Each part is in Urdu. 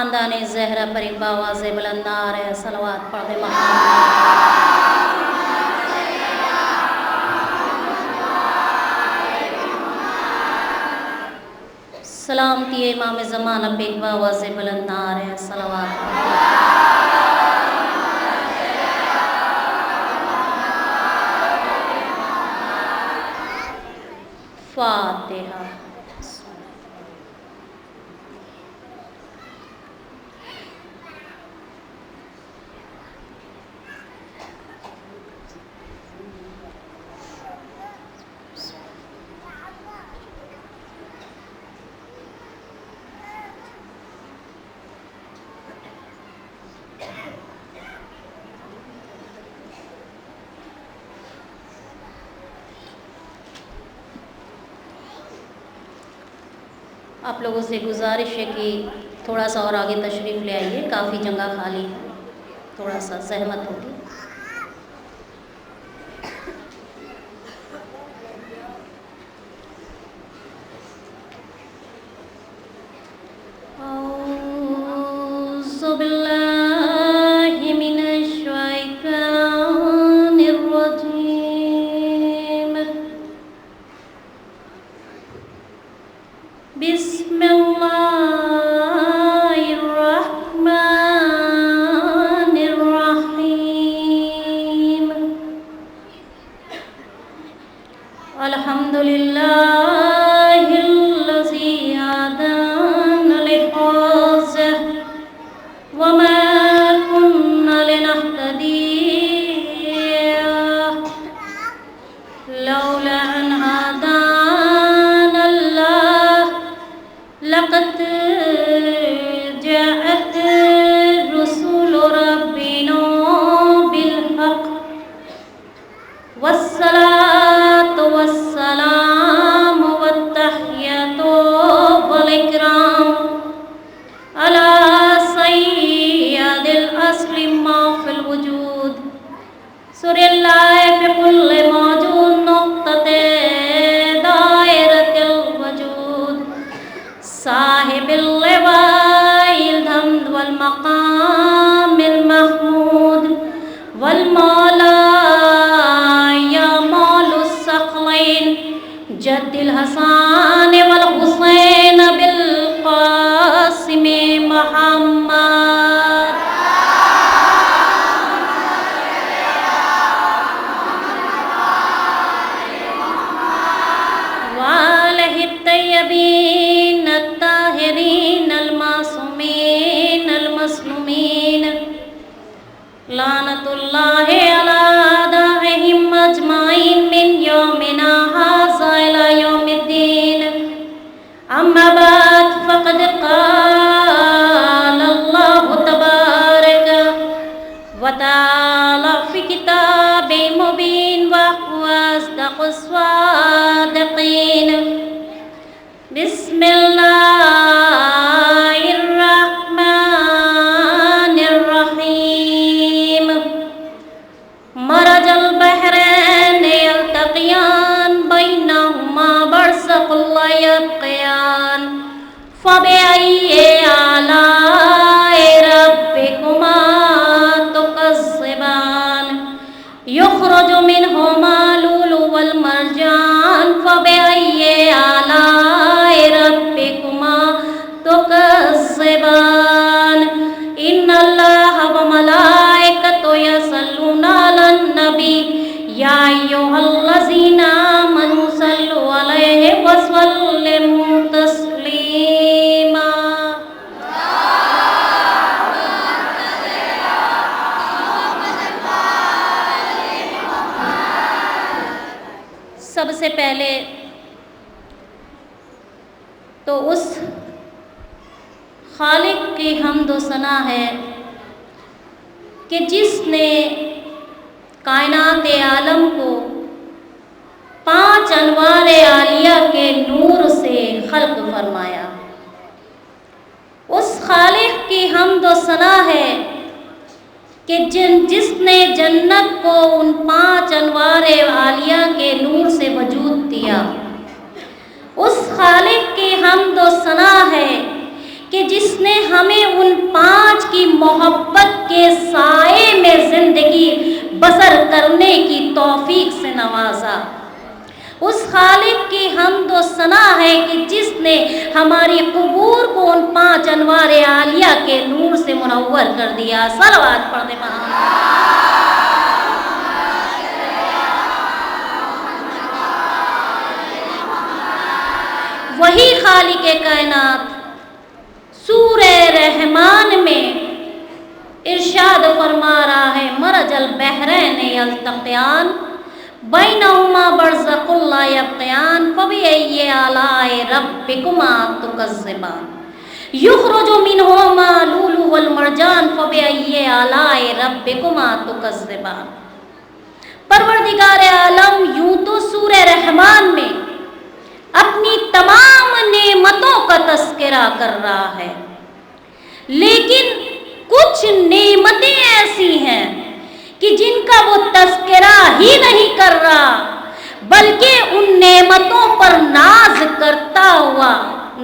خاندان زہرا پر ایک باواز بلندار ہے صلوات پڑھ دے محمد۔ سلامتی امام زمانہ پہ ایک باواز بلندار ہے صلوات پڑھ دے۔ فاتحہ۔ آپ لوگوں سے گزارش ہے کہ تھوڑا سا اور آگے تشریف لے آئیے، کافی جگہ خالی ہے، تھوڑا سا زحمت ہوگی۔ اعوذ باللہ من الشیطان الرجیم، بسم اللہ الرحمن الرحیم، الحمد للہ الذی ہدانا لہذا وما كنا لنهتدي لولا أن هدانا الله لقد جاءت رسول ربنا بالحق والصلاة والسلام والتحية والإكرام على سيد الأصل ما في الوجود سر الله في كل موجود نقطة دائرة الوجود صاحب اللواء الحمد والمقام المحمود والمولى يا مول الثقلين جد الحسن والحسين بالقاسم محمد وآله الطيبين الطاهرين المعصومين المسلومين لعنة الله على أعدائهم أجمعين من يومنا هذا إلى يوم الدين أما بعد فقد قال الله تبارك وتعالى في كتاب مبين وهو أصدق الصادقين بسم الله الرحمن الرحيم مرج البحرين يلتقيان بينهما برزخ لا يبغيان فبأي آلاء ربكما تكذبان يخرج منهما اللؤلؤ والمرجان فبأي آلاء ربكما تكذبان إن الله وملائكته يصلون على النبي يا أيها الذين آمنوا صلوا عليه وسلموا تسليما۔ سب سے پہلے تو اس خالق کی حمد و ثنا ہے کہ جس نے کائنات عالم کو 5 انوار عالیہ کے نور سے خلق فرمایا۔ اس خالق کی حمد و ثنا ہے کہ جس نے جنت کو ان 5 انوار عالیہ کے نور سے وجود دیا۔ اس خالق کی حمد و ثنا ہے کہ جس نے ہمیں ان 5 کی محبت کے سائے میں زندگی بسر کرنے کی توفیق سے نوازا۔ اس خالق کی حمد و ثنا ہے کہ جس نے ہماری قبور کو ان 5 انوار عالیہ کے نور سے منور کر دیا۔ صلوات پڑھ دیں وہی خالق کائنات سورہ رحمان میں ارشاد فرما رہا ہے، مرج البحرین یلتقیان بینہما برزخ لا یبغیان فبأی آلاء ربکما تکذبان یخرج منہما اللؤلؤ والمرجان فبأی آلاء ربکما تکذبان۔ پروردگار عالم یوں تو سورہ رحمان میں اپنی تمام نعمتوں کا تذکرہ کر رہا ہے، لیکن کچھ نعمتیں ایسی ہیں کہ جن کا وہ تذکرہ ہی نہیں کر رہا، بلکہ ان نعمتوں پر ناز کرتا ہوا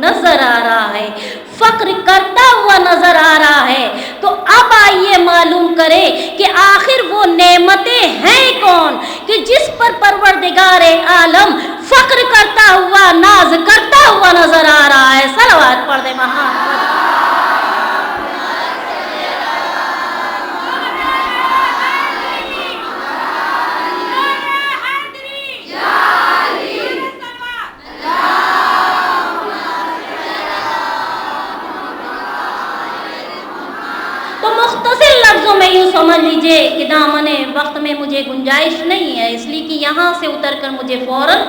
نظر آ رہا ہے، فخر کرتا ہوا نظر آ رہا ہے۔ تو اب آئیے معلوم کرے کہ آخر وہ نعمتیں ہیں کون کہ جس پر پروردگار عالم فخر کرتا ہوا ناز کرتا ہوا نظر آ رہا ہے۔ صلوات پڑھ دیں میں یوں سمجھ لیجئے کہ دامن وقت میں مجھے گنجائش نہیں ہے، اس لیے کہ یہاں سے اتر کر مجھے فوراً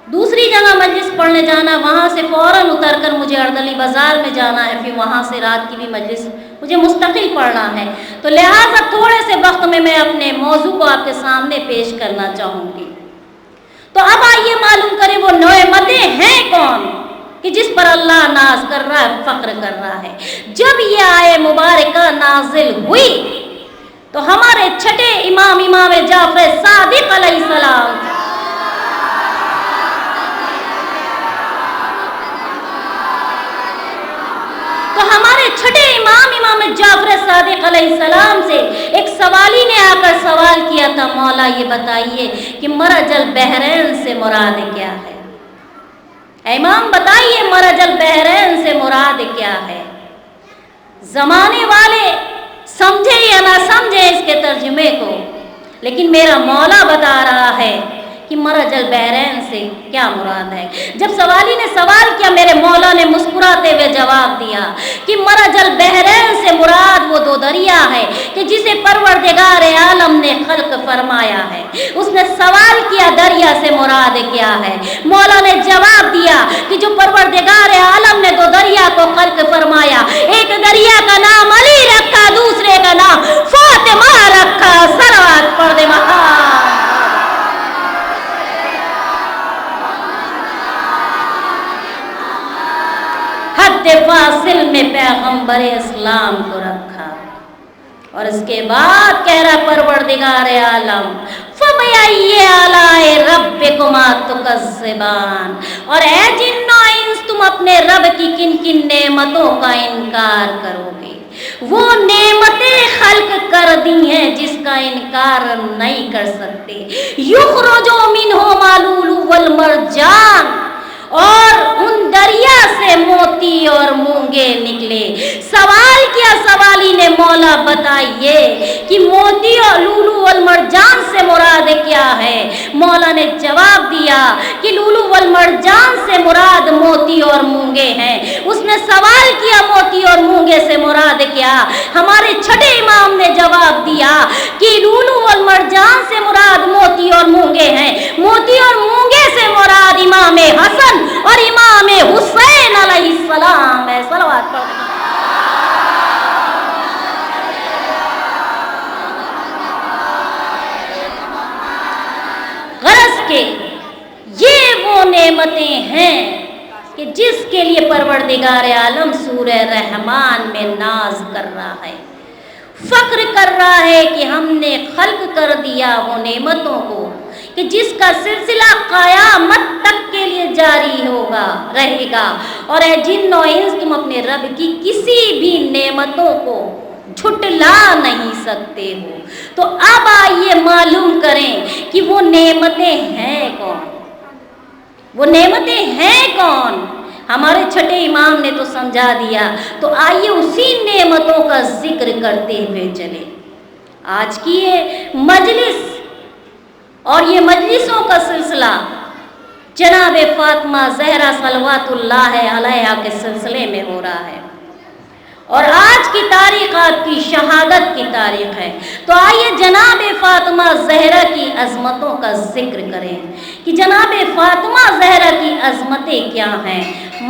دوسری جگہ مجلس پڑھنے جانا، وہاں سے فوراً اتر کر مجھے اردلی بازار میں جانا ہے، پھر وہاں سے رات کی بھی مجلس مجھے مستقل پڑھنا ہے، تو لہٰذا تھوڑے سے وقت میں اپنے موضوع کو آپ کے سامنے پیش کرنا چاہوں گی۔ تو اب آئیے معلوم کریں وہ نعمتیں ہیں کون کہ جس پر اللہ ناز کر رہا ہے، فخر کر رہا ہے۔ جب یہ آیے مبارکہ نازل ہوئی تو ہمارے چھٹے امام جعفر صادق علیہ السلام جعفر صادق علیہ السلام سے ایک سوالی نے آ کر سوال کیا تھا، مولا یہ بتائیے کہ مرج البحرین سے مراد کیا ہے؟ امام بتائیے مرج البحرین سے مراد کیا ہے؟ زمانے والے سمجھے یا نہ سمجھے اس کے ترجمے کو، لیکن میرا مولا بتا رہا ہے کہ مرج البحرین سے کیا مراد ہے۔ جب سوالی نے سوال کیا، میرے مولا نے مسکراتے ہوئے جواب دیا کہ مرج البحرین سے مراد وہ 2 دریا ہے کہ جسے پروردگار عالم نے خلق فرمایا ہے۔ اس نے سوال کیا دریا سے مراد کیا ہے، مولا نے جواب دیا کہ جو پروردگار عالم نے 2 دریا کو خلق فرمایا، ایک دریا کا نام علی رکھا، دوسرے کا نام فاطمہ رکھا۔ صلوات پڑھ دے فاصل میں پیغمبر اسلام کو رکھا، اور اس کے بعد کہہ رہا پروردگار عالم فَبِأَيِّ آلَاءِ رَبِّكُمَا تُكَذِّبَانِ، اور اے جن و انس تم اپنے رب کی کن کن نعمتوں کا انکار کرو گے؟ وہ نعمتیں خلق کر دی ہیں جس کا انکار نہیں کر سکتے۔ یخرج منہما اللؤلؤ والمرجان، اور ان دریا سے موتی اور مونگے نکلے۔ سوال کیا سوالی نے، مولا بتائیے کہ موتی اور لؤلؤ والمرجان سے مراد کیا ہے؟ مولا نے جواب دیا کہ لؤلؤ والمرجان سے مراد موتی اور مونگے ہیں۔ اس نے سوال کیا موتی اور مونگے سے مراد کیا؟ ہمارے چھٹے امام نے جواب دیا کہ لؤلؤ والمرجان سے مراد موتی اور مونگے ہیں۔ موتی اور مونگے سے مراد امام حسن اور امام حسین علیہ السلام ہے۔ صلوات پڑھ غرض کے یہ وہ نعمتیں ہیں کہ جس کے لیے پروردگار عالم سورہ رحمان میں ناز کر رہا ہے، فخر کر رہا ہے کہ ہم نے خلق کر دیا وہ نعمتوں کو کہ جس کا سلسلہ قیامت تک کے لیے جاری ہوگا رہے گا، اور اے جن و انس تم اپنے رب کی کسی بھی نعمتوں کو جھٹلا نہیں سکتے ہو۔ تو اب آئیے معلوم کریں کہ وہ نعمتیں ہیں کون، وہ نعمتیں ہیں کون۔ ہمارے چھٹے امام نے تو سمجھا دیا، تو آئیے اسی نعمتوں کا ذکر کرتے ہوئے چلے۔ آج کی یہ مجلس اور یہ مجلسوں کا سلسلہ جناب فاطمہ زہرا صلوات اللہ علیہا کے سلسلے میں ہو رہا ہے، اور آج کی تاریخ آپ کی شہادت کی تاریخ ہے۔ تو آئیے جناب فاطمہ زہرا کی عظمتوں کا ذکر کریں کہ جناب فاطمہ زہرا کی عظمتیں کیا ہیں،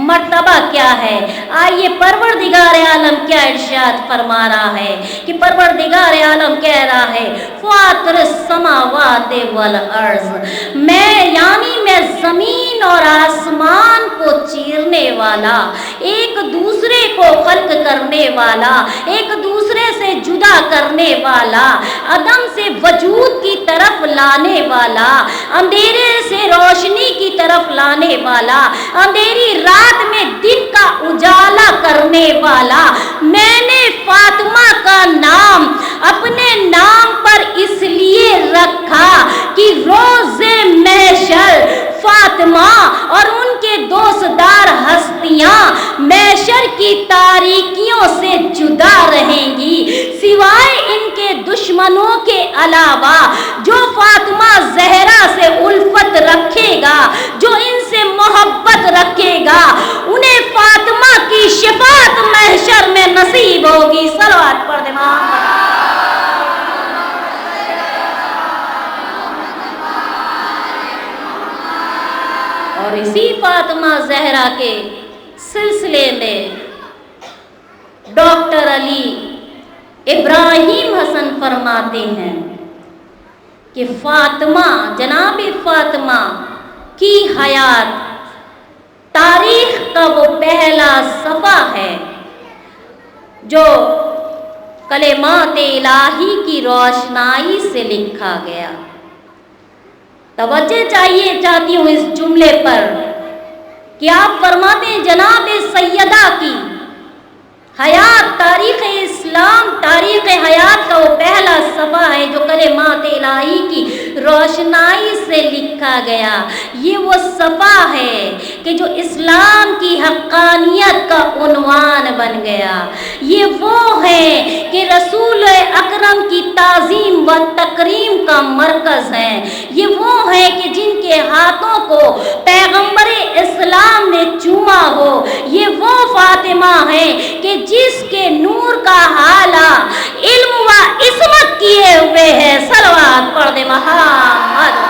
مرتبہ کیا ہے۔ آئیے پروردگار عالم کیا ارشاد فرما رہا ہے کہ پروردگار عالم کہہ رہا ہے فاطر السماوات والارض، میں زمین اور آسمان کو چیرنے والا، ایک دوسرے کو خلق کرنے والا، ایک دوسرے سے جدا کرنے والا، عدم سے وجود کی طرف لانے والا، اندھیرے سے روشنی کی طرف لانے والا، اندھیری رات میں دن کا اجالا کرنے والا، میں نے فاطمہ کا نام اپنے نام پر اس لیے رکھا کہ روز محشر فاطمہ اور ان کے دوستدار ہستیاں محشر کی تاریکیوں سے جدا رہیں گی، سوائے ان کے دشمنوں کے علاوہ۔ جو فاطمہ زہرا سے الفت رکھے گا، جو ان سے محبت رکھے گا، انہیں فاطمہ کی شفاعت محشر میں نصیب ہوگی۔ صلوات پڑھ دے محمد۔ اور اسی فاطمہ زہرا کے سلسلے میں ڈاکٹر علی ابراہیم حسن فرماتے ہیں کہ فاطمہ، جناب فاطمہ کی حیات تاریخ کا وہ پہلا صفحہ ہے جو کلمات الہی کی روشنائی سے لکھا گیا۔ توجہ چاہتی ہوں اس جملے پر کہ آپ فرماتے ہیں جناب سیدہ کی حیات، تاریخ اسلام، تاریخ حیات کا وہ پہلا صفحہ ہے جو کلمات الہی کی روشنائی سے لکھا گیا۔ یہ وہ صفحہ ہے کہ جو اسلام کی حقانیت کا عنوان بن گیا۔ یہ وہ ہے کہ رسول اکرم کی تعظیم و تکریم کا مرکز ہے۔ یہ وہ ہے کہ جن کے ہاتھوں کو پیغمبر اسلام نے چوما ہو۔ یہ وہ فاطمہ ہے کہ جس کے نور کا حالہ علم و عصمت کیے ہوئے ہے۔ صلوات پڑھ دے محمد۔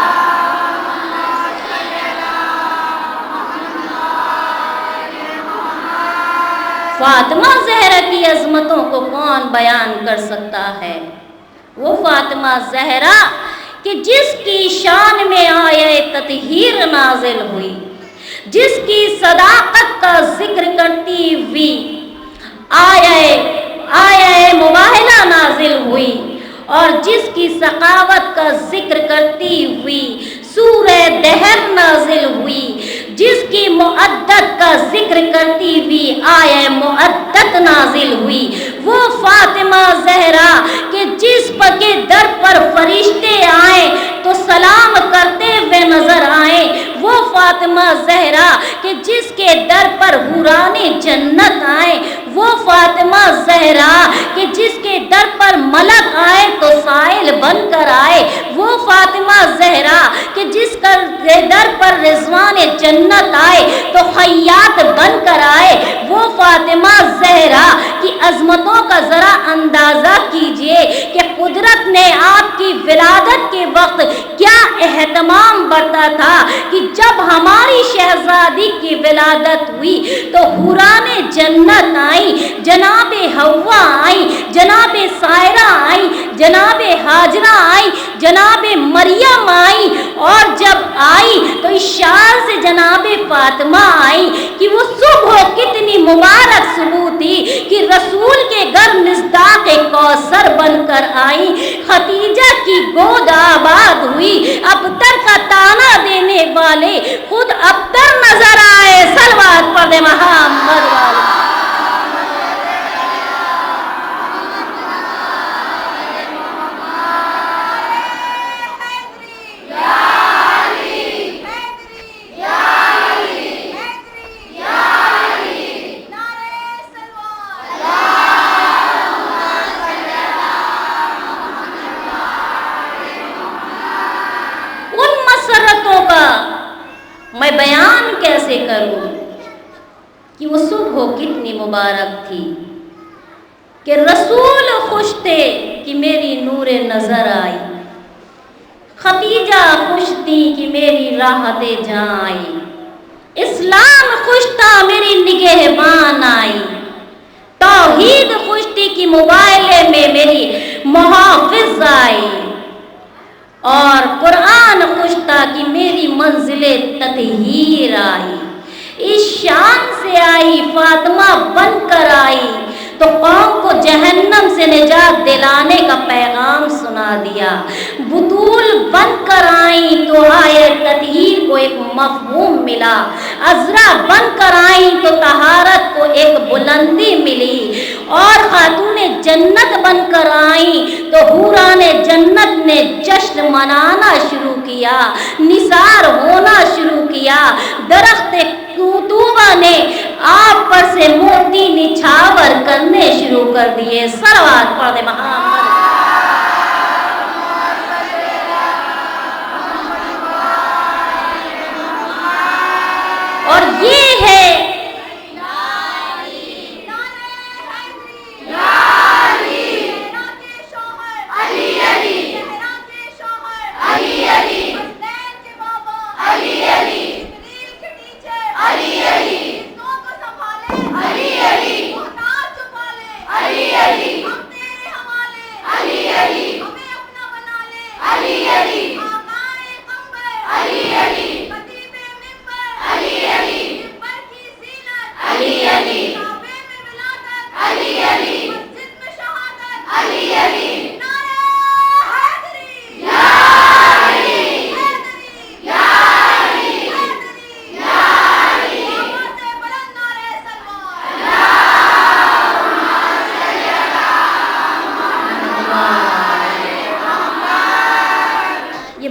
فاطمہ زہرا کی عظمتوں کو کون بیان کر سکتا ہے؟ وہ فاطمہ زہرا کہ جس کی شان میں آیہ تطہیر نازل ہوئی، جس کی صداقت کا ذکر کرتی ہوئی آیہ مباہلہ نازل ہوئی، اور جس کی سخاوت کا ذکر کرتی ہوئی سورہ دہر نازل ہوئی، جس کی معدت کا ذکر کرتی ہوئی آیہ معدت نازل ہوئی، وہ فاطمہ زہرا کہ جس کے در پر فرشتے آئیں تو سلام کرتے ہوئے نظر آئیں، وہ فاطمہ زہرا کہ جس کے در پر حوران جنت آئیں، وہ فاطمہ زہرا کہ جس کے در پر ملک آئے تو سائل بن کر آئے، وہ فاطمہ زہرا کہ جس کے در پر رضوان جنت آئے تو خیاط بن کر آئے، وہ فاطمہ زہرا کی عظمتوں کا ذرا اندازہ کیجئے کہ قدرت نے آپ کی ولادت کے وقت کیا اہتمام برتا تھا کہ جب ہماری شہزادی کی ولادت ہوئی تو حوران جنت آئیں، جناب حوا آئیں، جناب سائرہ آئیں، جناب ہاجرہ آئیں، جناب مریم آئیں، اور جب آئی تو اشار سے جناب فاطمہ آئی کہ وہ صبح کتنی مبارک صبح تھی کہ رسول کے گھر مصداق کوثر بن کر آئی، خدیجہ کی گود آباد ہوئی، ابتر کا تانا دینے والے خود ابتر نظر آئے۔ سلوات صلوات پڑھ دے محمد والے. میں بیان کیسے کروں کہ وہ صبح کتنی مبارک تھی کہ رسول خوش تھے کہ میری نور نظر آئی، خدیجہ خوش تھی کہ میری راحت جاں آئی، اسلام خوش تھا میری نگہبان آئی، توحید خوش تھی کہ موبائل میں میری محافظ آئی، اور قرآن خوش تھا کہ میری منزل تطہیر آئی. اس شان سے آئی فاطمہ بن کر آئی تو قوم کو جہنم سے نجات دلانے کا پیغام سنا دیا. بطول بن کر آئی تو آئے تطہیر کو ایک مفہوم ملا، عذرا بن کر آئی تو طہارت کو ایک بلندی ملی، اور خاتون جنت بن کر آئی تو حوران جنت نے جشن منانا شروع کیا، نثار ہونا شروع کیا. درخت کوتوبہ نے آپ پر سے موتی نچھاور کرنے شروع کر دیے. صلوات پڑھ دے محمد. اور یہ ہے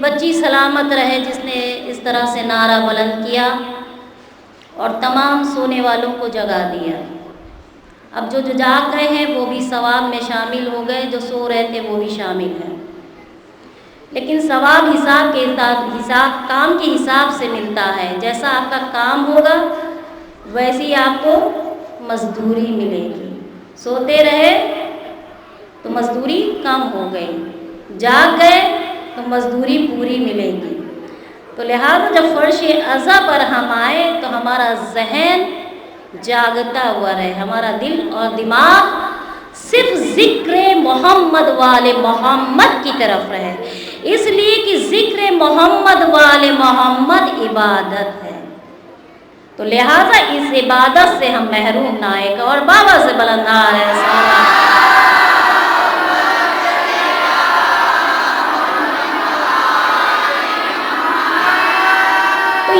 بچی سلامت رہے جس نے اس طرح سے نعرہ بلند کیا اور تمام سونے والوں کو جگا دیا. اب جو جاگ گئے ہیں وہ بھی ثواب میں شامل ہو گئے، جو سو رہے تھے وہ بھی شامل ہیں. لیکن ثواب حساب کام کے حساب سے ملتا ہے. جیسا آپ کا کام ہوگا ویسی آپ کو مزدوری ملے گی. سوتے رہے تو مزدوری کم ہو گئی، جاگ گئے تو مزدوری پوری ملے گی. تو لہٰذا جب فرش عزا پر ہم آئے تو ہمارا ذہن جاگتا ہوا رہے، ہمارا دل اور دماغ صرف ذکر محمد والے محمد کی طرف رہے، اس لیے کہ ذکر محمد والے محمد عبادت ہے. تو لہٰذا اس عبادت سے ہم محروم نہ آئے گا. اور بابا سے بلند نعرہ ہے.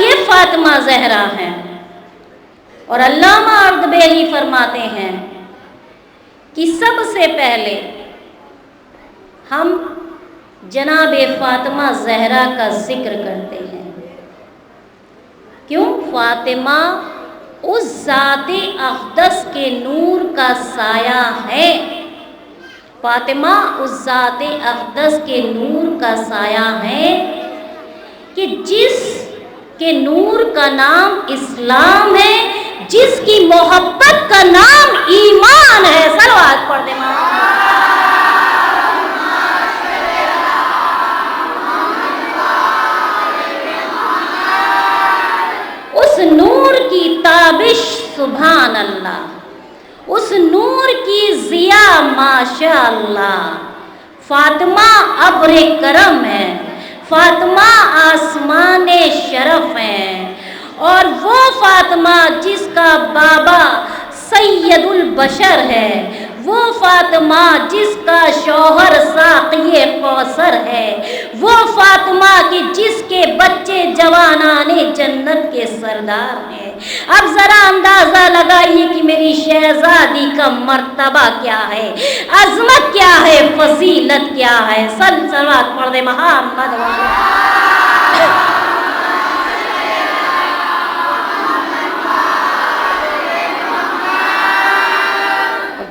یہ فاطمہ زہرا ہیں. اور علامہ اردبیلی فرماتے ہیں کہ سب سے پہلے ہم جناب فاطمہ زہرا کا ذکر کرتے ہیں. کیوں؟ فاطمہ اس ذات اقدس کے نور کا سایہ ہے. فاطمہ اس ذات اقدس کے نور کا سایہ ہے کہ جس کہ نور کا نام اسلام ہے، جس کی محبت کا نام ایمان ہے. صلوات پڑھ دے اس نور کی تابش سبحان اللہ، اس نور کی ضیاء ماشاء اللہ. فاطمہ ابر کرم ہے، فاطمہ آسمان شرف ہے، اور وہ فاطمہ جس کا بابا سید البشر ہے، وہ فاطمہ جس کا شوہر ساقی کوثر ہے، وہ فاطمہ کی جس کے بچے جوانان جنت کے سردار ہیں۔ اب ذرا اندازہ لگائیے کہ میری شہزادی کا مرتبہ کیا ہے، عظمت کیا ہے، فضیلت کیا ہے۔ صلوات پڑھ دے محمد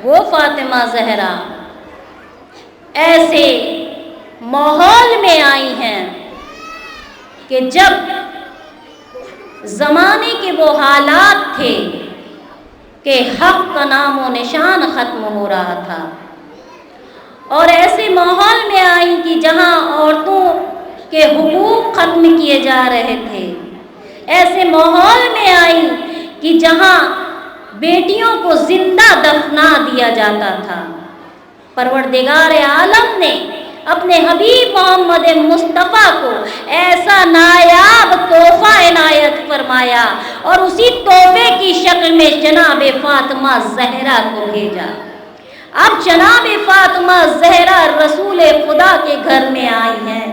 وہ فاطمہ زہرا ایسے ماحول میں آئی ہیں کہ جب زمانے کے وہ حالات تھے کہ حق کا نام و نشان ختم ہو رہا تھا، اور ایسے ماحول میں آئی کہ جہاں عورتوں کے حقوق ختم کیے جا رہے تھے، ایسے ماحول میں آئی کہ جہاں بیٹیوں کو زندہ دفنا دیا جاتا تھا۔ پروردگار عالم نے اپنے حبیب محمد مصطفیٰ کو ایسا نایاب تحفہ عنایت فرمایا اور اسی تحفے کی شکل میں جناب فاطمہ زہرا کو بھیجا۔ اب جناب فاطمہ زہرا رسول خدا کے گھر میں آئی ہیں۔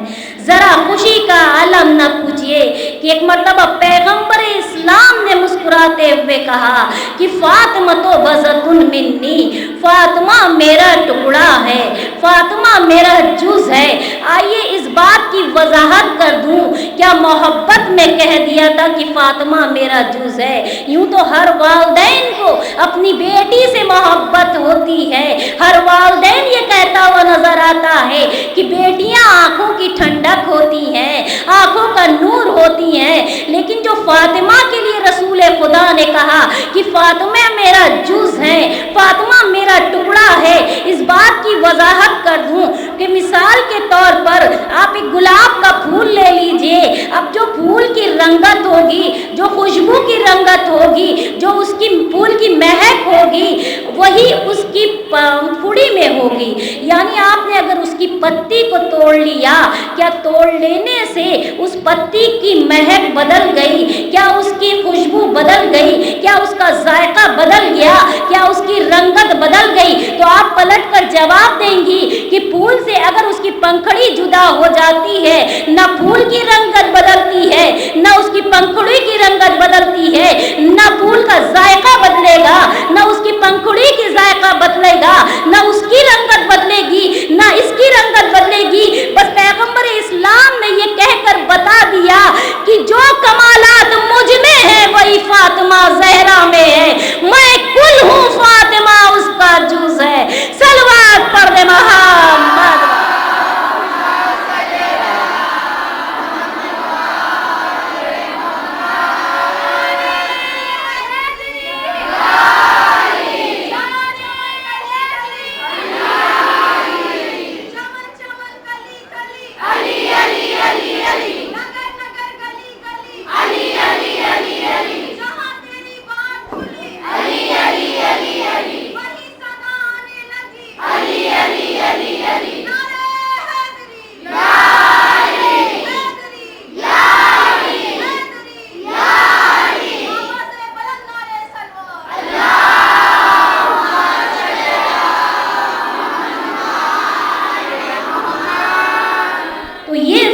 ذرا خوشی کا عالم نہ پوچھئے کہ ایک مرتبہ پیغمبر اسلام نے مسکراتے ہوئے کہا کہ فاطمہ تو بزۃ منی، فاطمہ میرا ٹکڑا ہے، فاطمہ میرا جز ہے۔ آئیے اس بات کی وضاحت کر دوں، کیا محبت میں کہہ دیا تھا کہ فاطمہ میرا جز ہے؟ یوں تو ہر والدین کو اپنی بیٹی سے محبت ہوتی ہے، ہر والدین یہ کہتا ہوا نظر آتا ہے کہ بیٹیاں آنکھوں کی ٹھنڈک ہوتی ہیں، آنکھوں کا نور ہوتی ہیں، لیکن جو فاطمہ کے لیے رسول خدا نے کہا کہ فاطمہ میرا جز ہے، فاطمہ میرا ٹکڑا ہے، اس بات کی وضاحت کر دوں کہ مثال کے طور پر آپ ایک گلاب کا پھول لے لیجئے۔ اب جو پھول کی رنگت ہوگی، جو خوشبو کی رنگت ہوگی، جو اس کی پھول کی مہک ہوگی، وہی اس کی پھڑی میں ہوگی۔ یعنی آپ نے اگر اس کی پتی کو توڑ لیا، کیا توڑ لینے سے اس پتی کی مہک بدل گئی؟ کیا اس کی خوشبو بدل گئی؟ کیا اس کا ذائقہ بدل گیا؟ کیا اس کی رنگت بدل گئی؟ تو آپ پلٹ کر جواب دیں گی کہ پھول سے اگر اس کی پنکھڑی جدا ہو جاتی ہے، نہ پھول کی رنگت بدلتی ہے، نہ اس کی پنکھڑی کی رنگت بدلتی ہے، نہ پھول کا ذائقہ بدلے گا، نہ اس کی پنکھڑی کی ذائقہ بدلے گا، نہ اس کی رنگت بدلے گی، نہ اس کی رنگت بدلے گی۔ بس پیغمبر اسلام نے یہ کہہ کر بتا دیا کہ جو کمالات مجھ میں ہیں وہی فاطمہ زہرا میں ہے، میں کل ہوں، فاطمہ اس کا جز ہے۔ صلوات پڑھ دے محمد۔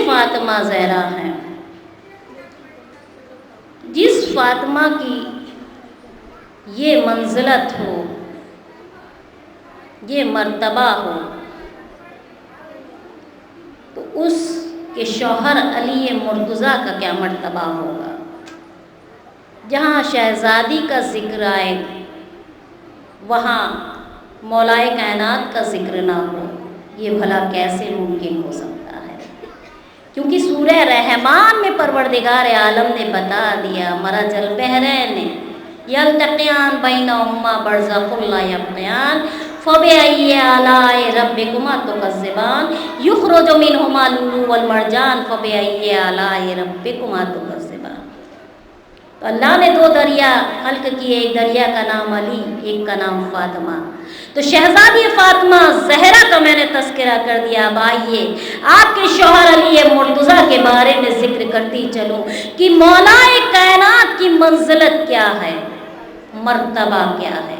فاطمہ زہرا ہیں، جس فاطمہ کی یہ منزلت ہو، یہ مرتبہ ہو، تو اس کے شوہر علی مرتضیٰ کا کیا مرتبہ ہوگا؟ جہاں شہزادی کا ذکر آئے وہاں مولائے کائنات کا ذکر نہ ہو، یہ بھلا کیسے ممکن ہو سکتا ہے؟ کیونکہ سورہ رحمان میں پروردگار عالم نے بتا دیا، مرج البحرین یلتقیان بینہما برزخ لا یبغیان فبأی آلاء ربکما تکذبان یخرج منہما اللؤلؤ والمرجان فبأی آلاء ربکما تکذبان۔ تو اللہ نے دو دریا خلق کیے، ایک دریا کا نام علی، ایک کا نام فاطمہ۔ تو شہزادی فاطمہ زہرا کا میں نے تذکرہ کر دیا۔ اب آئیے آپ کے شوہر علی مرتضیٰ کے بارے میں ذکر کرتی چلوں کہ مولائے کائنات کی منزلت کیا ہے، مرتبہ کیا ہے۔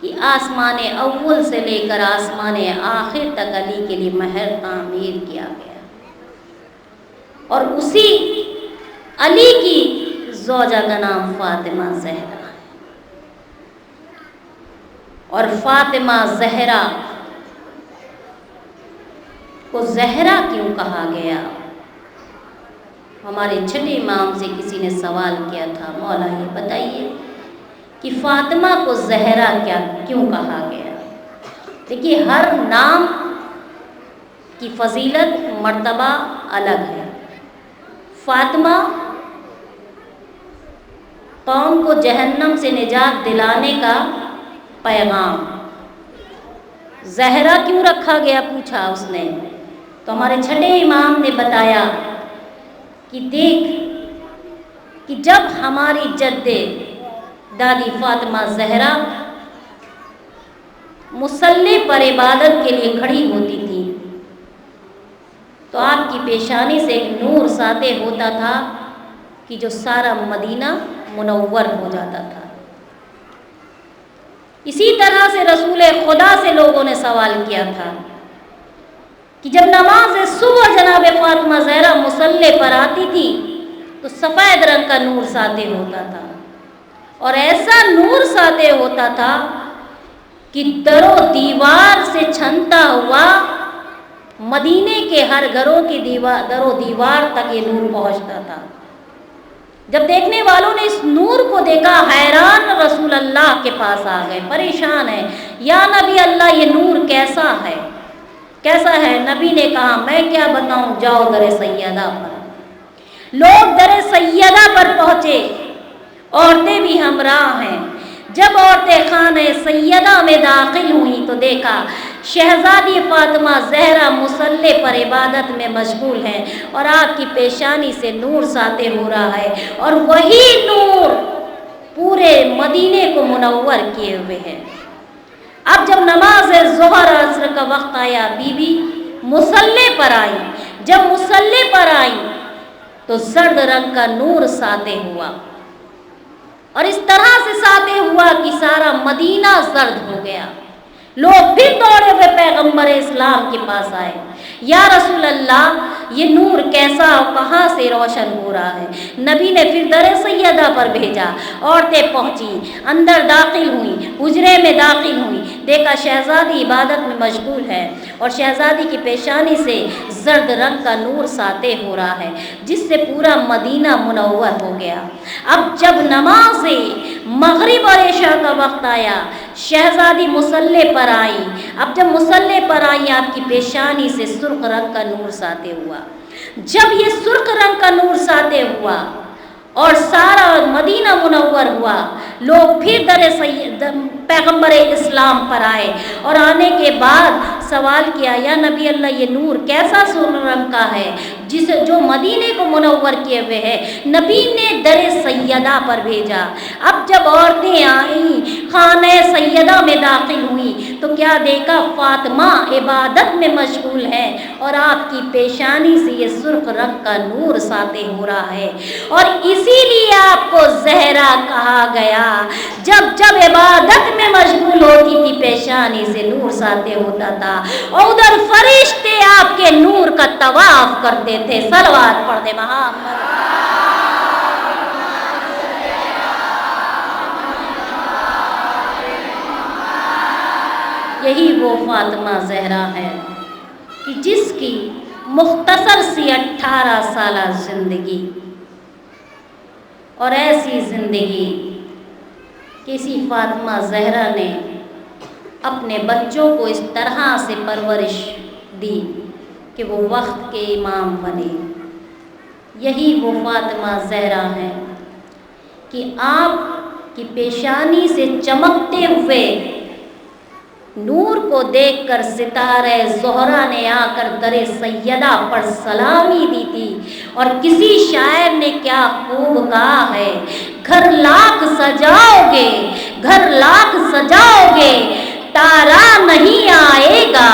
کہ آسمان اول سے لے کر آسمان آخر تک علی کے لیے محل تعمیر کیا گیا، اور اسی علی کی زوجہ کا نام فاطمہ زہرا ہے۔ اور فاطمہ زہرا کو زہرا کیوں کہا گیا؟ ہمارے چھٹے امام سے کسی نے سوال کیا تھا، مولا یہ بتائیے کہ فاطمہ کو زہرا کیوں کہا گیا؟ دیکھیے، ہر نام کی فضیلت مرتبہ الگ ہے۔ فاطمہ قوم کو جہنم سے نجات دلانے کا پیغام۔ زہرا کیوں رکھا گیا پوچھا اس نے، تو ہمارے چھٹے امام نے بتایا کہ دیکھ کہ جب ہماری جد دادی فاطمہ زہرا مصلی پر عبادت کے لیے کھڑی ہوتی تھی تو آپ کی پیشانی سے ایک نور ساطع ہوتا تھا کہ جو سارا مدینہ منور ہو جاتا تھا۔ اسی طرح سے رسول خدا سے لوگوں نے سوال کیا تھا کہ جب نماز صبح جناب فاطمہ زہرا مصلی پر آتی تھی تو سفید رنگ کا نور ساطع ہوتا تھا، اور ایسا نور ساطع ہوتا تھا کہ در و دیوار سے چھنتا ہوا مدینے کے ہر گھروں کی در و دیوار تک یہ نور پہنچتا تھا۔ جب دیکھنے والوں نے اس نور کو دیکھا، حیران رسول اللہ کے پاس آ گئے، پریشان ہے، یا نبی اللہ یہ نور کیسا ہے، کیسا ہے؟ نبی نے کہا میں کیا بتاؤں، جاؤ در سیدہ پر۔ لوگ در سیدہ پر پہنچے، عورتیں بھی ہمراہ ہیں۔ جب عورتیں خانہ سیدہ میں داخل ہوئیں تو دیکھا شہزادی فاطمہ زہرا مصلی پر عبادت میں مشغول ہیں، اور آپ کی پیشانی سے نور ساطع ہو رہا ہے، اور وہی نور پورے مدینے کو منور کیے ہوئے ہے۔ اب جب نماز ظہر عصر کا وقت آیا، بی بی مصلی پر آئی۔ جب مصلی پر آئی تو زرد رنگ کا نور ساطع ہوا، اور اس طرح سے ساطع ہوا کہ سارا مدینہ زرد ہو گیا۔ لوگ پھر دوڑے ہوئے پیغمبر اسلام کے پاس آئے، یا رسول اللہ یہ نور کیسا اور کہاں سے روشن ہو رہا ہے؟ نبی نے پھر در سیدہ پر بھیجا، عورتیں پہنچی، اندر داخل ہوئیں، حجرے میں داخل ہوئیں، دیکھا شہزادی عبادت میں مشغول ہے، اور شہزادی کی پیشانی سے زرد رنگ کا نور ساطع ہو رہا ہے، جس سے پورا مدینہ منور ہو گیا۔ اب جب نماز مغرب اور عشاء کا وقت آیا، شہزادی مصلی پر آئی۔ اب جب مصلی پر آئی، آپ کی پیشانی سے سرخ رنگ کا نور ساطع ہوا۔ جب یہ سرخ رنگ کا نور ساطع ہوا اور سارا مدینہ منور ہوا، لوگ پھر پیغمبر اسلام پر آئے، اور آنے کے بعد سوال کیا، یا نبی اللہ یہ نور کیسا سرخ رنگ کا ہے جو مدینے کو منور کیے ہوئے ہے؟ نبی نے در سیدہ پر بھیجا۔ اب جب عورتیں آئیں، خانہ سیدہ میں داخل ہوئیں تو کیا دیکھا؟ فاطمہ عبادت میں مشغول ہے، اور آپ کی پیشانی سے یہ سرخ رنگ کا نور ساطع ہو رہا ہے، اور اسی لیے آپ کو زہرا کہا گیا۔ جب جب عبادت میں مشغول ہوتی تھی پیشانی سے نور ساطع ہوتا تھا، اور ادھر فرشتے آپ کے نور کا طواف کرتے تھے۔ صلوات پڑھ دے محمد۔ یہی وہ فاطمہ زہرا ہے کہ جس کی مختصر سی 18 سالہ زندگی، اور ایسی زندگی کسی فاطمہ زہرا نے اپنے بچوں کو اس طرح سے پرورش دی کہ وہ وقت کے امام بنے۔ یہی وہ فاطمہ زہرا ہے کہ آپ کی پیشانی سے چمکتے ہوئے نور کو دیکھ کر ستارہ زہرا نے آ کر در سیدہ پر سلامی دی تھی، اور کسی شاعر نے کیا خوب کہا ہے، گھر لاکھ سجاؤ گے، گھر لاکھ سجاؤ گے، تارا نہیں آئے گا،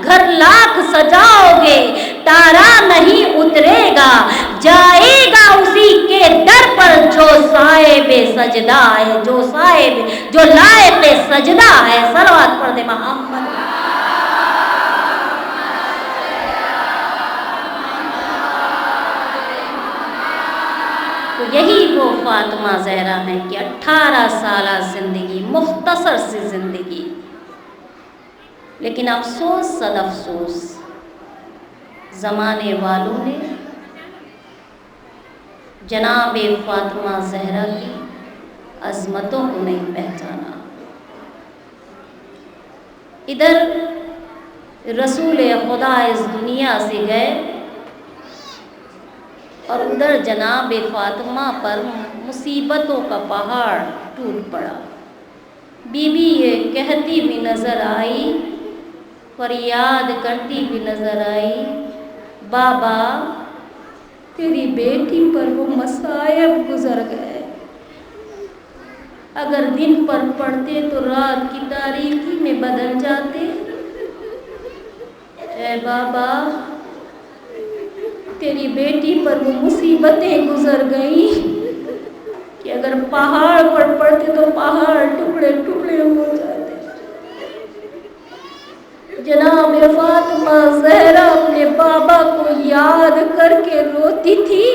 گھر لاکھ سجاؤ گے، تارا نہیں اترے گا، جائے گا اسی علی کے در پر جو صاحب سجدہ ہے، جو لائق سجدہ ہے، صلوات پڑھ دے محمد۔ تو یہی وہ فاطمہ زہرا ہے کہ 18 سالہ زندگی، مختصر سی زندگی، لیکن افسوس صد افسوس زمانے والوں نے جناب فاطمہ زہرا کی عظمتوں کو نہیں پہچانا۔ ادھر رسول خدا اس دنیا سے گئے اور ادھر جناب فاطمہ پر مصیبتوں کا پہاڑ ٹوٹ پڑا۔ بی بی یہ کہتی بھی نظر آئی، فریاد کرتی بھی نظر آئی، بابا تیری بیٹی پر وہ مصائب گزر گئے، اگر دن پر پڑھتے تو رات کی تاریکی میں بدل جاتے۔ اے بابا تیری بیٹی پر وہ مصیبتیں گزر گئیں کہ اگر پہاڑ پر پڑتے تو پہاڑ ٹکڑے ٹکڑے ہو جاتے۔ جناب فاطمہ زہرا اپنے بابا کو یاد کر کے روتی تھی۔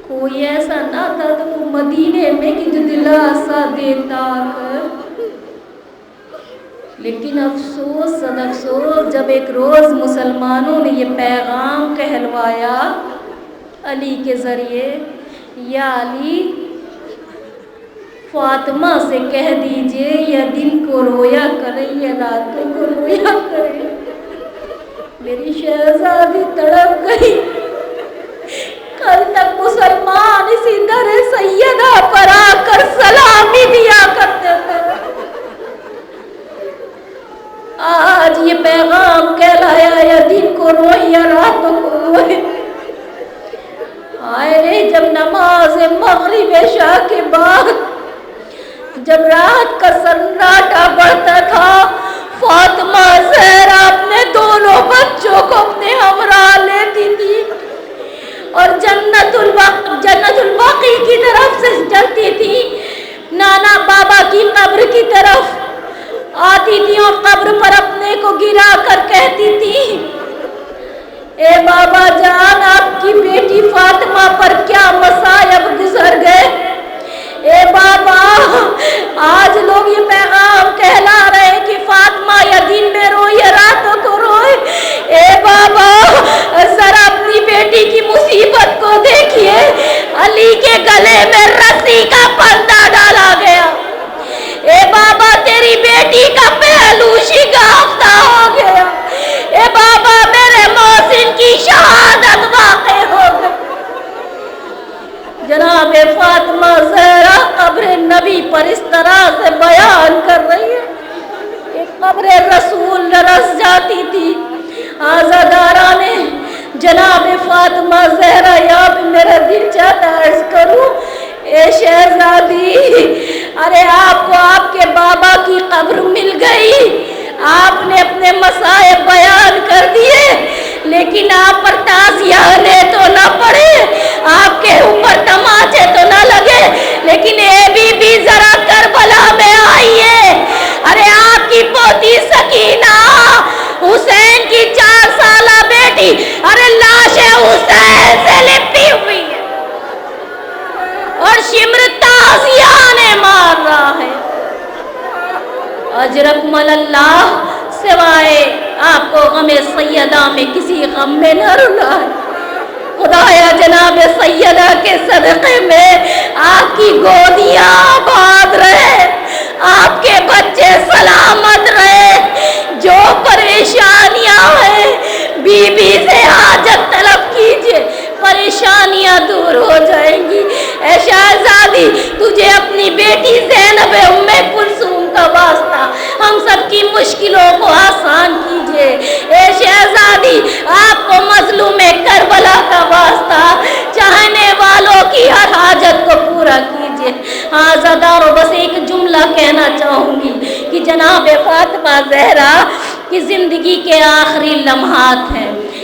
کوئی ایسا نہ تھا تو وہ مدینے میں کہ جو دلاسا دیتا کر، لیکن افسوس صد افسوس جب ایک روز مسلمانوں نے یہ پیغام کہلوایا علی کے ذریعے، یا علی فاطمہ سے کہہ دیجئے یا دن کو رویا کرے یا راتوں کو رویا کرے، میری شہزادی تڑپ گئی۔ کل تک مسلمان اسی در سیدہ پر آ کر سلامی دیا کرتے تھے، آج یہ پیغام کہلایا یا دن کو روئے یا راتوں کو روئے۔ آئے رے جب نماز مغرب عشاء کے بعد جب رات کا سناٹا بڑھتا تھا، فاطمہ زہرا اپنے دونوں بچوں کو اپنے ہمراہ لیتی تھی اور جنت الباقی کی طرف سے چلتی تھی، نانا بابا کی قبر کی طرف آتی تھی اور قبر پر اپنے کو گرا کر کہتی تھی، اے بابا جان آپ کی بیٹی فاطمہ پر کیا مصائب گزر گئے۔ اے بابا آج لوگ یہ پیغام کہلا رہے ہیں کہ فاطمہ یا دن میں روئے یا راتوں کو روئے، اے بابا ذرا اپنی بیٹی کی مصیبت کو دیکھیے، علی کے گلے میں رسی کا پردہ ڈالا گیا، اے بابا تیری بیٹی کا پہلو شکافتہ ہو گیا، اے بابا میرے محسن کی شہادت واقع ہو گئی۔ جناب فاطمہ زہرا قبر نبی پر اس طرح سے بیان کر رہی ہے کہ قبر رسول لرز جاتی تھی۔ آزادارہ نے جناب فاطمہ زہرا یا بھی میرا دل چاہتا عرض کروں، اے شہزادی ارے آپ کو آپ کے بابا کی قبر مل گئی، آپ نے اپنے مصائب بیان کر دیے، لیکن آپ پر تعزیے تو نہ پڑے، آپ کے اوپر تماچے تو نہ لگے، لیکن اے بی ذرا کربلا میں آئیے، ارے آپ کی پوتی سکینہ حسین کی 4 سالہ بیٹی، ارے لاش حسین سے لپٹی ہوئی ہے اور شمر تعزیہ مار رہا ہے۔ اجرک مل اللہ سوائے آپ کو غم سیدہ میں کسی غم میں نہ رلائے، خدایا جناب سیدہ کے صدقے میں آپ کی گودیاں آباد رہے، آپ کے بچے سلامت رہے، جو پریشانیاں ہیں بی بی سے حاجت طلب کیجئے، پریشانیاں دور ہو جائیں گی۔ اے شہزادی تجھے اپنی بیٹی زینب ام کلثوم کا واسطہ ہم سب کی مشکلوں کو آسان کیجئے، اے شہزادی آپ کو مظلوم کربلا کا واسطہ چاہنے والوں کی ہر حاجت کو پورا کیجئے۔ ہاں زدارو بس ایک جملہ کہنا چاہوں گی کہ جناب فاطمہ زہرا کی زندگی کے آخری لمحات ہیں،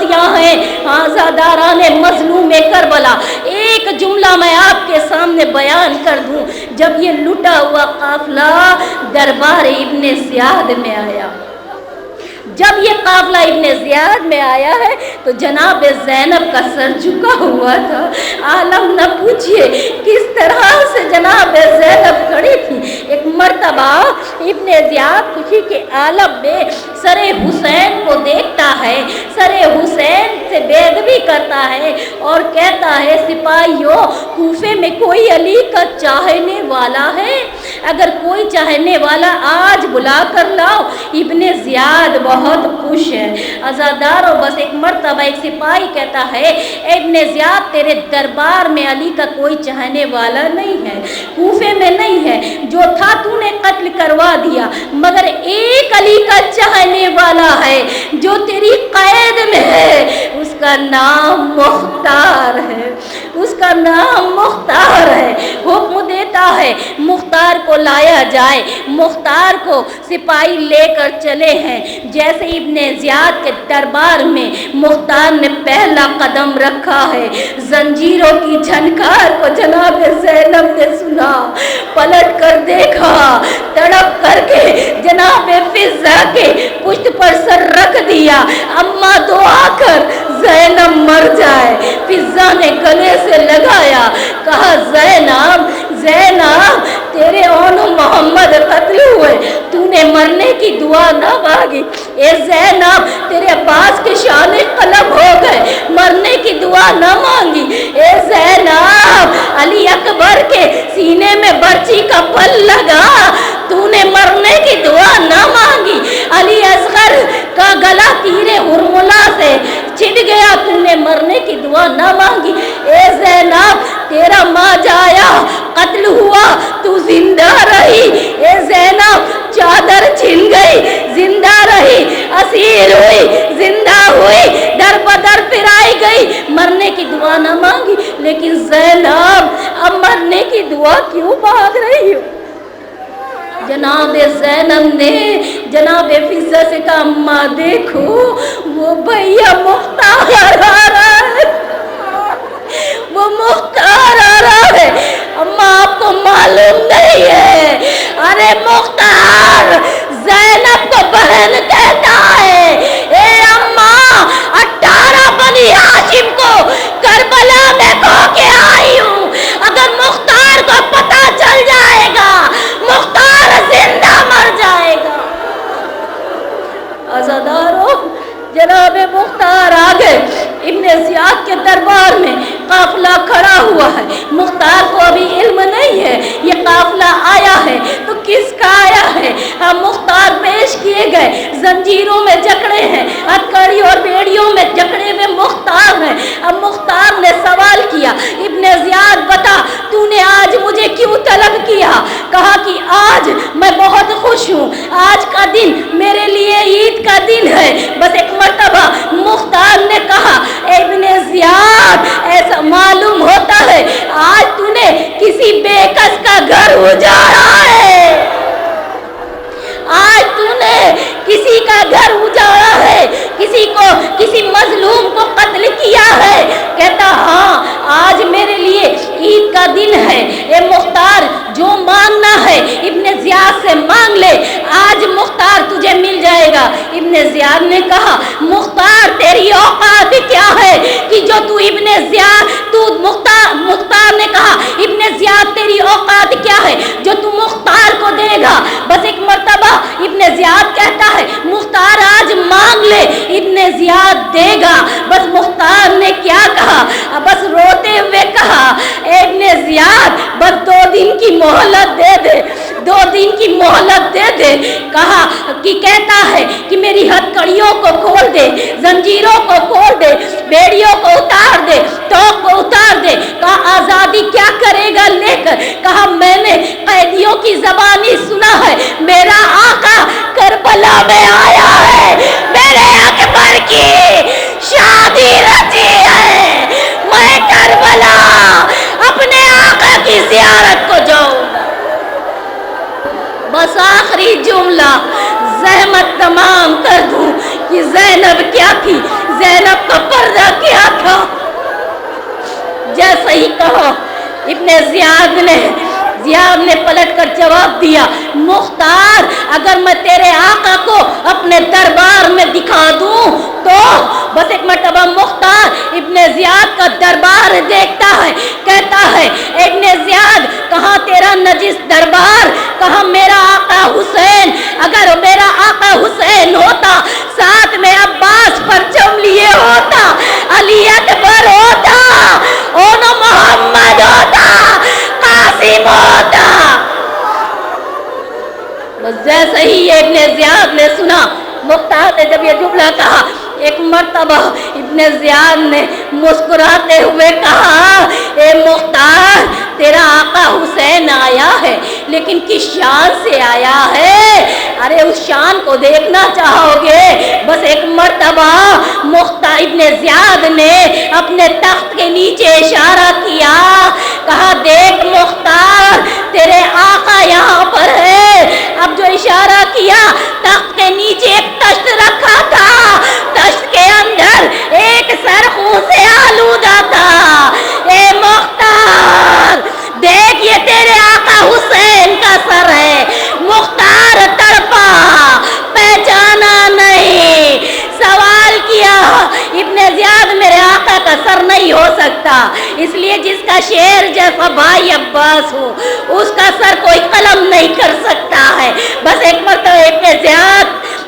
غازیاں ہیں آزاداران مظلوم کربلا. ایک جملہ میں آپ کے سامنے بیان کر دوں. جب یہ لٹا ہوا قافلہ دربار ابن زیاد میں آیا، جب یہ قافلہ ابن زیاد میں آیا ہے تو جناب زینب کا سر جھکا ہوا تھا. عالم نہ پوچھئے کس طرح سے جناب زینب کھڑی تھی. ایک مرتبہ ابن زیاد خوشی کے عالم میں سر حسین کو دیکھتا ہے، سر حسین سے بیدبی کرتا ہے اور کہتا ہے سپاہیوں کوفے میں کوئی علی کا چاہنے والا ہے؟ اگر کوئی چاہنے والا آج بلا کر لاؤ. ابن زیاد بہت خوش ہے. عزاداروں بس ایک مرتبہ ایک سپاہی کہتا ہے ابن زیاد تیرے دربار میں علی کا کوئی چاہنے والا نہیں ہے، کوفے میں نہیں ہے، جو تھا تو نے قتل کروا دیا، مگر ایک علی کا چاہنے والا ہے جو تیری قید میں ہے، اس کا نام مختار ہے، اس کا نام مختار ہے. حکم دیتا ہے مختار کو لایا جائے. مختار کو سپاہی لے کر چلے ہیں. جیسے ابن زیاد کے دربار میں مختار نے پہلا قدم رکھا ہے، زنجیروں کی جھنکار کو جناب زینب نے سنا، پلٹ کر دیکھا، تڑپ کر کے جناب فضا کے پشت پر سر رکھ دیا. اما دعا کر زینب مر جائے. فضا نے گلے سے لگایا، کہا زینب زینب تیرے اون محمد قتل ہوئے، تو نے مرنے کی دعا نہ مانگی. اے زینب تیرے عباس کے شان قلم ہو گئے، مرنے کی دعا نہ مانگی. اے زینب علی اکبر کے سینے میں برچی کا پل لگا، تو نے مرنے کی دعا نہ مانگی. علی اصغر کا گلا تیرے ہرملا سے چھٹ گیا، تو نے مرنے کی دعا نہ مانگی. اے زینب تیرا ماں جایا قتل ہوا، تو زندہ رہی. اے زینب چادر چھن گئی، زندہ رہی. اسیر ہوئی، زندہ ہوئی، در بدر پھرائی گئی، مرنے کی دعا نہ مانگی. لیکن زینب اب مرنے کی دعا کیوں مانگ رہی ہو؟ جناب زینب نے جناب فضا سے کہا اماں دیکھو وہ بھیا مختار آ رہا ہے، وہ مختار آ رہا ہے. اماں آپ کو معلوم نہیں ہے، ارے مختار زینب کو بہن کہتا ہے. اے اماں 18 بنی ہاشم کو کربلا میں کھو کے آئی ہوں. اگر مختار کو پتہ چل جائے گا مختار زندہ مر جائے گا. عزاداروں جناب مختار آ گئے. ابن زیاد کے دربار میں قافلہ کھڑا ہوا ہے. مختار کو ابھی علم نہیں ہے یہ قافلہ آیا ہے تو کس کا آیا ہے. مختار پیش کیے گئے، زنجیروں میں جکڑے ہیں، ہتھکڑی اور بیڑیوں میں جکڑے میں مختار ہیں. اب مختار نے سوال کیا ابن زیاد بتا تو نے آج مجھے کیوں طلب کیا؟ کہا کہ آج میں بہت خوش ہوں، آج کا دن میرے لیے عید کا دن ہے. بس ایک مرتبہ مختار نے کہا ابن زیاد ایسا معلوم ہوتا ہے آج تو نے کسی بے کس کا گھر اجاڑا ہے، آج تو نے کسی کا گھر اجاڑا ہے، کسی مظلوم کو قتل کیا ہے. کہتا ہاں آج میرے لیے عید کا دن ہے. اے مختار جو مانگنا ہے ابن زیاد سے مانگ لے، آج مختار تجھے مل جائے گا. ابن زیاد نے کہا مختار تیری اوقات کیا ہے کہ جو تو ابن زیاد مختار نے کہا ابن زیاد تیری اوقات کیا ہے جو تو مختار کو دے گا. بس ایک مرتبہ ابن زیاد کہتا ہے مختار آج مانگ لے، ابن زیاد دے گا. بس مختار نے کیا کہا، بس روتے ہوئے کہا ابن زیاد بس 2 دن کی مہلت دے دے، 2 دن کی مہلت دے دے. کہا کہ کہتا ہے کہ میری ہتھکڑیوں کو کھول دے، زنجیروں کو کھول دے، بیڑیوں کو اتار دے، توق کو اتار دے. کہا آزادی کیا کرے گا لے کر؟ کہا میں نے قیدیوں کی زبانی سنا ہے، میرا آقا کربلا میں آیا ہے، میرے اکبر کی شادی رچی ہے، میں کربلا اپنے آقا کی زیارت کو جاؤں گا. بس آخری جملہ زحمت تمام کر دوں کہ زینب کیا تھی. زینب کا پردہ کیا تھا؟ جیسا ہی کہا ابن زیاد نے پلٹ کر جواب دیا، مختار اگر میں تیرے آقا کو اپنے دربار میں دکھا دوں تو بس ایک مرتبہ مختار ابن زیاد کا دربار دیکھتا ہے، کہتا ہے ابن زیاد کہاں تیرا نجس دربار، کہاں میرا آقا حسین؟ اگر میرا آقا حسین ہوتا ساتھ میں عباس پرچم لیے ہوتا، علی اکبر ہوتا، اون محمد ہوتا، قاسم ہوتا۔ بس جیسے ہی ابن زیاد نے سنا، مختار نے جب یہ جملہ کہا، ایک مرتبہ ابن زیاد نے مسکراتے ہوئے کہا، اے مختار تیرا آقا حسین آیا ہے لیکن کس شان سے آیا ہے؟ ارے اس شان کو دیکھنا چاہو گے؟ بس ایک مرتبہ مختار ابن زیاد نے اپنے تخت کے نیچے اشارہ کیا، کہا دیکھ مختار تیرے آقا یہاں پر ہے۔ اب جو اشارہ کیا، تخت کے نیچے ایک تشت رکھا تھا، تشت کے اندر ایک سر خون سے آلودہ تھا۔ اے مختار دیکھ یہ تیرے آقا حسین کا سر ہے۔ مختار تڑپا، پہچانا نہیں، سوال کیا ابن زیاد میرے آقا کا سر نہیں ہو سکتا، اس لیے جس کا شیر جیسا بھائی عباس ہو اس کا سر کوئی قلم نہیں کر سکتا ہے۔ بس ایک مرتبہ ابن زیاد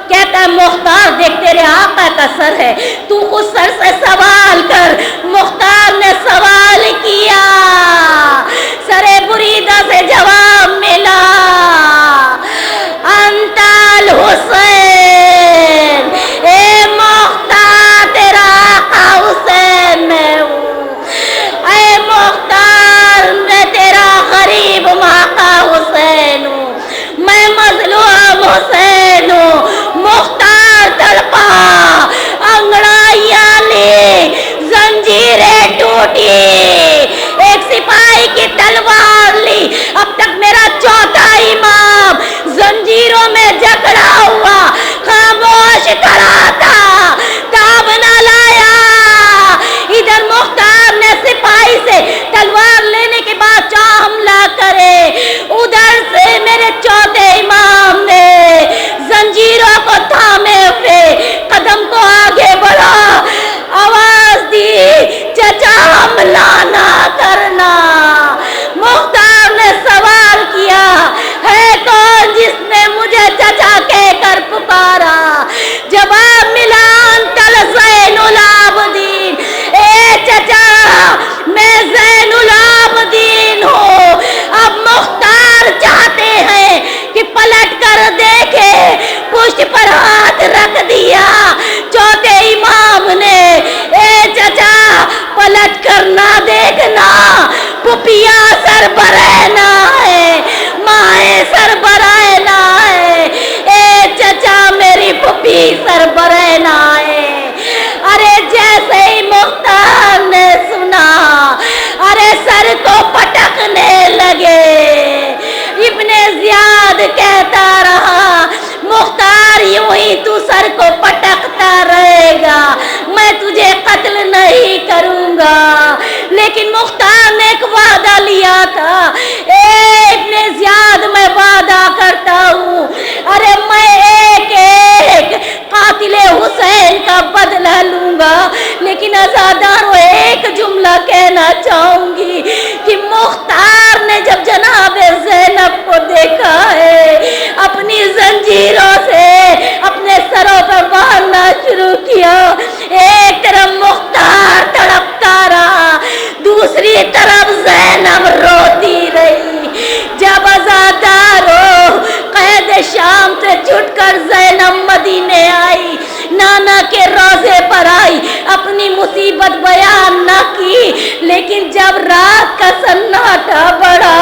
کہتا ہے مختار دیکھ تیرے آقا کا سر ہے، تو اس سر سے سوال کر۔ مختار نے سوال کیا، سر بریدہ سے جواب ملا، انت الحسین، اے مختار تیرا آقا حسین میں ہوں، اے مختار میں تیرا غریب آقا حسین ہوں، میں مظلوم حسین ہوں۔ مختار تڑپا، انگڑائیاں لی، زنجیریں ٹوٹی، ایک سپاہی کی تلوار لی، اب تک میرا چوتھا امام زنجیروں میں جکڑا ہوا خاموش کھڑا تھا، تاب نہ لایا۔ ادھر مختار نے سپاہی سے تلوار لینے کے بعد چاہ حملہ کرے، ادھر سے میرے چوتھے امام نے زنجیروں کو تھامے ہوئے قدم کو آگے بڑھا، آواز دی چچا حملہ نہ کرنا۔ مختار نے سوال کیا، ہے کون جس نے مجھے چچا کہہ کر پکارا؟ جواب ملا، انتل زین العابدین، اے چچا میں زین العابدین ہوں۔ اب مختار چاہتے ہیں کہ پلٹ کر دیکھے، پشت پر ہاتھ رکھ دیا چوتھے امام نے، اے چچا پلٹ کر نہ دیکھنا، پپیا سربراہ ہے، ماں سربراہ ہے، اے چچا میری پپی سربراہ ہے۔ ارے جیسے ہی مختار نے سنا، ارے سر کو پٹکنے لگے۔ ابن زیاد کہتا رہا، مختار یوں ہی تو سر کو پٹکتا رہے گا، میں تجھے قتل نہیں کروں گا۔ لیکن مختار نے ایک وعدہ لیا تھا، اے ابن زیاد میں وعدہ کرتا ہوں، ارے میں ایک ایک قاتل حسین کا بدلہ لوں گا، لیکن عزاداروں ایک جملہ کہنا چاہوں گی کہ مختار نے جب جناب زینب کو دیکھا ہے، اپنی زنجیروں سے اپنے سروں پر باندھنا شروع کیا، ایک طرف مختار تڑپتا رہا، دوسری طرف زینب روتی رہی۔ جب عزاداروں قید شام سے چھٹ کر زینب مدینے آئی، نانا کے روضے پر آئی، اپنی مصیبت بیان نہ کی، لیکن جب رات کا سناٹا بڑھا